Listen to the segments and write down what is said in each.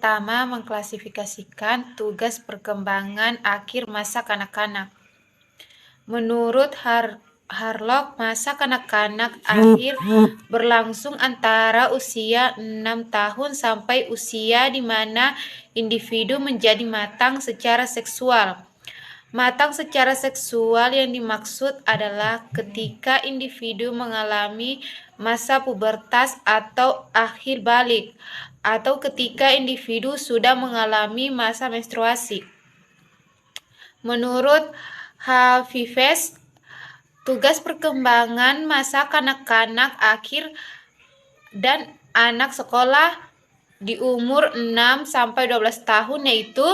pertama mengklasifikasikan tugas perkembangan akhir masa kanak-kanak. Menurut Harlock, masa kanak-kanak akhir berlangsung antara usia 6 tahun sampai usia di mana individu menjadi matang secara seksual. Matang secara seksual yang dimaksud adalah ketika individu mengalami masa pubertas atau akhir balik, atau ketika individu sudah mengalami masa menstruasi. Menurut Hafiz, tugas perkembangan masa kanak-kanak akhir dan anak sekolah di umur 6 sampai 12 tahun yaitu: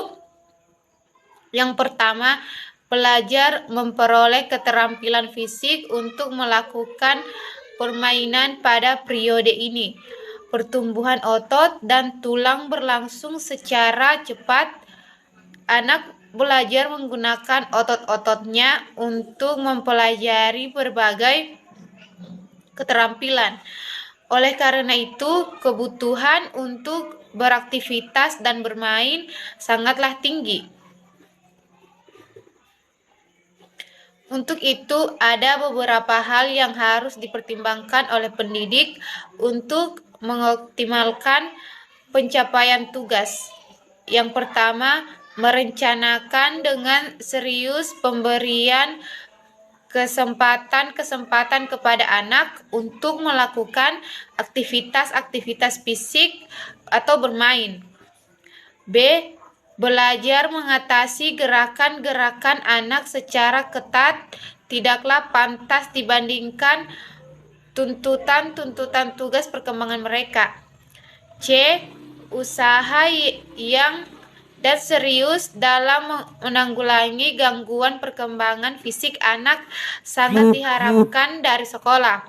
yang pertama, belajar memperoleh keterampilan fisik untuk melakukan permainan pada periode ini. Pertumbuhan otot dan tulang berlangsung secara cepat. Anak belajar menggunakan otot-ototnya untuk mempelajari berbagai keterampilan. Oleh karena itu, kebutuhan untuk beraktivitas dan bermain sangatlah tinggi. Untuk itu, ada beberapa hal yang harus dipertimbangkan oleh pendidik untuk mengoptimalkan pencapaian tugas. Yang pertama, merencanakan dengan serius pemberian kesempatan kepada anak untuk melakukan aktivitas-aktivitas fisik atau bermain. B. Belajar mengatasi gerakan-gerakan anak secara ketat tidaklah pantas dibandingkan tuntutan tugas perkembangan mereka. C. Usaha yang dan serius dalam menanggulangi gangguan perkembangan fisik anak sangat diharapkan dari sekolah.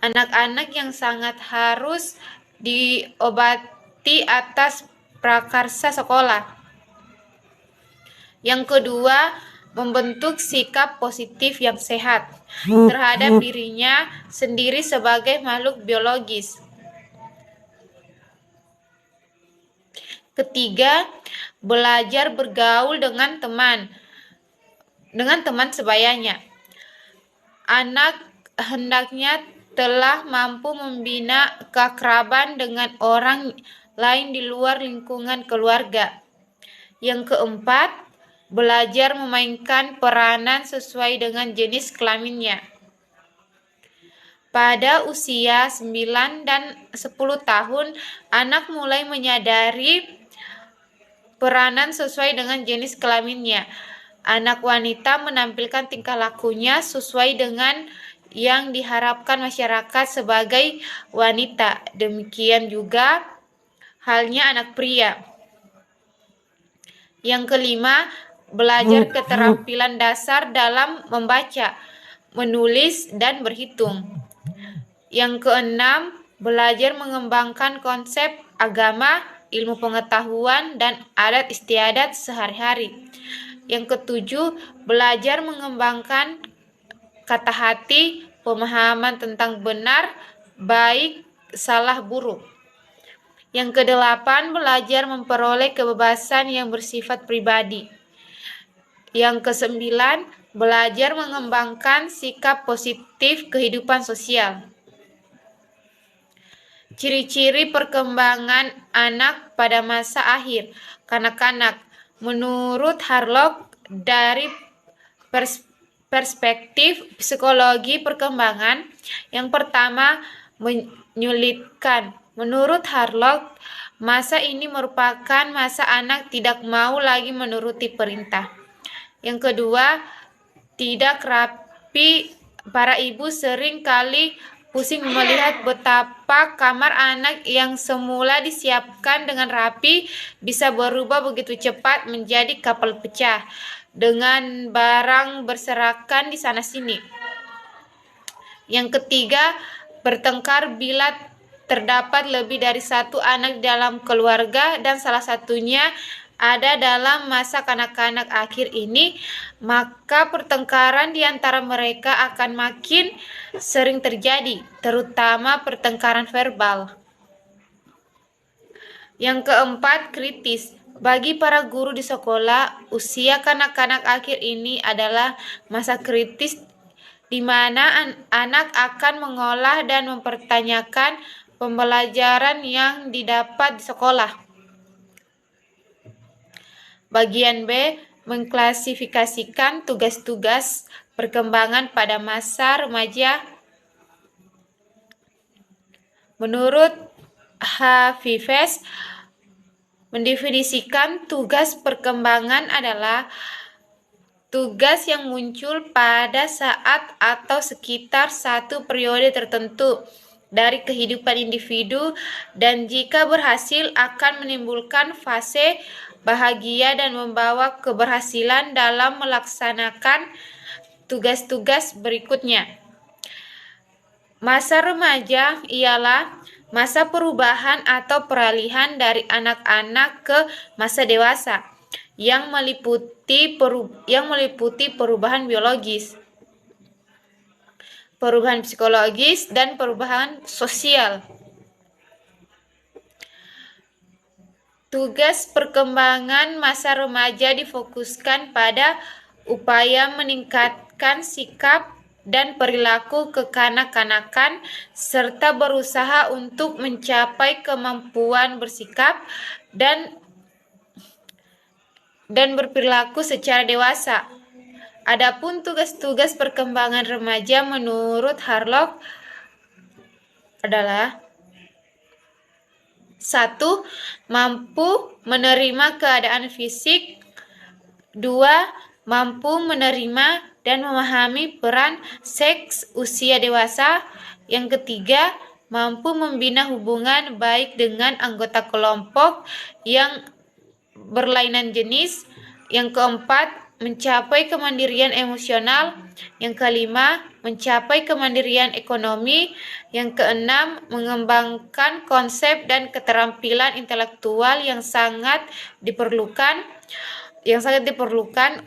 Anak-anak yang sangat harus diobati atas prakarsa sekolah. Yang kedua, membentuk sikap positif yang sehat terhadap dirinya sendiri sebagai makhluk biologis. Ketiga, belajar bergaul dengan teman sebayanya. Anak hendaknya telah mampu membina keakraban dengan orang lain di luar lingkungan keluarga. Yang keempat, belajar memainkan peranan sesuai dengan jenis kelaminnya. Pada usia 9 dan 10 tahun, anak mulai menyadari peranan sesuai dengan jenis kelaminnya. Anak wanita menampilkan tingkah lakunya sesuai dengan yang diharapkan masyarakat sebagai wanita. Demikian juga halnya anak pria. Yang kelima, belajar keterampilan dasar dalam membaca, menulis, dan berhitung. Yang keenam, belajar mengembangkan konsep agama, ilmu pengetahuan, dan adat istiadat sehari-hari. Yang ketujuh, belajar mengembangkan kata hati, pemahaman tentang benar, baik, salah, buruk. Yang kedelapan, belajar memperoleh kebebasan yang bersifat pribadi. Yang kesembilan, belajar mengembangkan sikap positif kehidupan sosial. Ciri-ciri perkembangan anak pada masa akhir kanak-kanak menurut Harlock dari perspektif psikologi perkembangan. Yang pertama, menyulitkan. Menurut Harlock, masa ini merupakan masa anak tidak mau lagi menuruti perintah. Yang kedua, tidak rapi. Para ibu sering kali pusing melihat betapa kamar anak yang semula disiapkan dengan rapi bisa berubah begitu cepat menjadi kapal pecah dengan barang berserakan di sana-sini. Yang ketiga, bertengkar bila terdapat lebih dari satu anak dalam keluarga dan salah satunya ada dalam masa kanak-kanak akhir ini, maka pertengkaran di antara mereka akan makin sering terjadi, terutama pertengkaran verbal. Yang keempat, kritis. Bagi para guru di sekolah, usia kanak-kanak akhir ini adalah masa kritis di mana anak akan mengolah dan mempertanyakan pembelajaran yang didapat di sekolah. Bagian B, mengklasifikasikan tugas-tugas perkembangan pada masa remaja. Menurut Hafifes, mendefinisikan tugas perkembangan adalah tugas yang muncul pada saat atau sekitar satu periode tertentu dari kehidupan individu dan jika berhasil akan menimbulkan fase bahagia dan membawa keberhasilan dalam melaksanakan tugas-tugas berikutnya. Masa remaja ialah masa perubahan atau peralihan dari anak-anak ke masa dewasa yang meliputi perubahan biologis, perubahan psikologis, dan perubahan sosial. Tugas perkembangan masa remaja difokuskan pada upaya meningkatkan sikap dan perilaku kekanak-kanakan serta berusaha untuk mencapai kemampuan bersikap dan berperilaku secara dewasa. Adapun tugas-tugas perkembangan remaja menurut Harlock adalah 1. Mampu menerima keadaan fisik. 2. Mampu menerima dan memahami peran seks usia dewasa. Yang ketiga, mampu membina hubungan baik dengan anggota kelompok yang berlainan jenis. Yang keempat, mencapai kemandirian emosional. Yang kelima, mencapai kemandirian ekonomi. Yang keenam, mengembangkan konsep dan keterampilan intelektual yang sangat diperlukan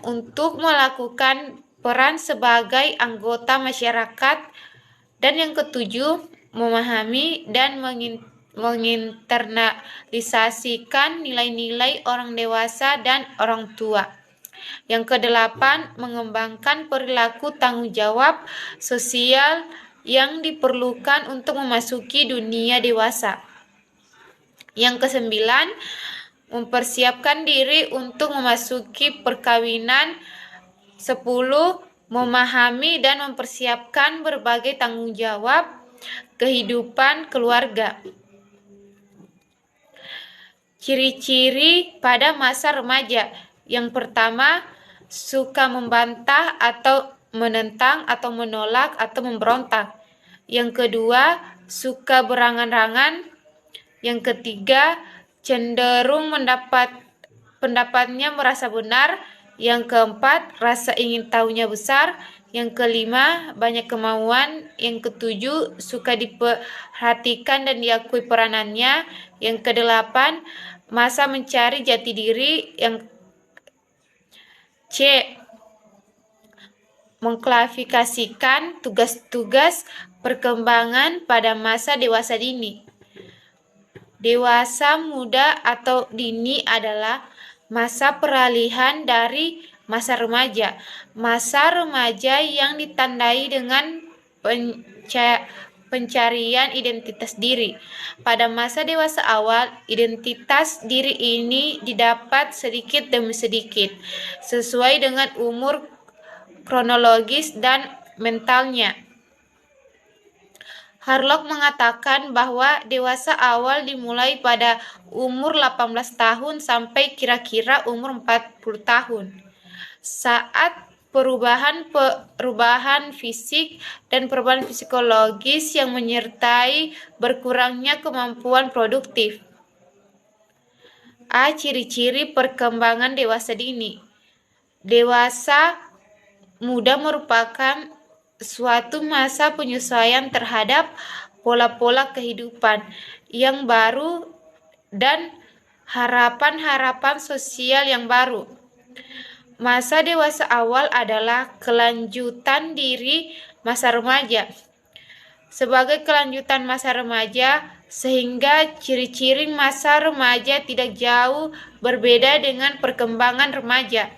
untuk melakukan peran sebagai anggota masyarakat. Dan yang ketujuh, memahami dan menginternalisasikan nilai-nilai orang dewasa dan orang tua. Yang kedelapan, mengembangkan perilaku tanggung jawab sosial yang diperlukan untuk memasuki dunia dewasa. Yang kesembilan, mempersiapkan diri untuk memasuki perkawinan. 10. Memahami dan mempersiapkan berbagai tanggung jawab kehidupan keluarga. Ciri-ciri pada masa remaja. Yang pertama, suka membantah atau menentang atau menolak atau memberontak. Yang kedua, suka berangan-angan. Yang ketiga, cenderung pendapatnya merasa benar. Yang keempat, rasa ingin tahunya besar. Yang kelima, banyak kemauan. Yang ketujuh, suka diperhatikan dan diakui peranannya. Yang kedelapan, masa mencari jati diri. Yang C. Mengklasifikasikan tugas-tugas perkembangan pada masa dewasa dini. Dewasa muda atau dini adalah masa peralihan dari masa remaja. Masa remaja yang ditandai dengan pencarian identitas diri. Pada masa dewasa awal, identitas diri ini didapat sedikit demi sedikit, sesuai dengan umur kronologis dan mentalnya. Harlock mengatakan bahwa dewasa awal dimulai pada umur 18 tahun sampai kira-kira umur 40 tahun. Saat perubahan fisik dan perubahan psikologis yang menyertai berkurangnya kemampuan produktif. A. Ciri-ciri perkembangan dewasa dini. Dewasa muda merupakan suatu masa penyesuaian terhadap pola-pola kehidupan yang baru dan harapan-harapan sosial yang baru. Masa dewasa awal adalah kelanjutan dari masa remaja. sebagai kelanjutan masa remaja, sehingga ciri-ciri masa remaja tidak jauh berbeda dengan perkembangan remaja.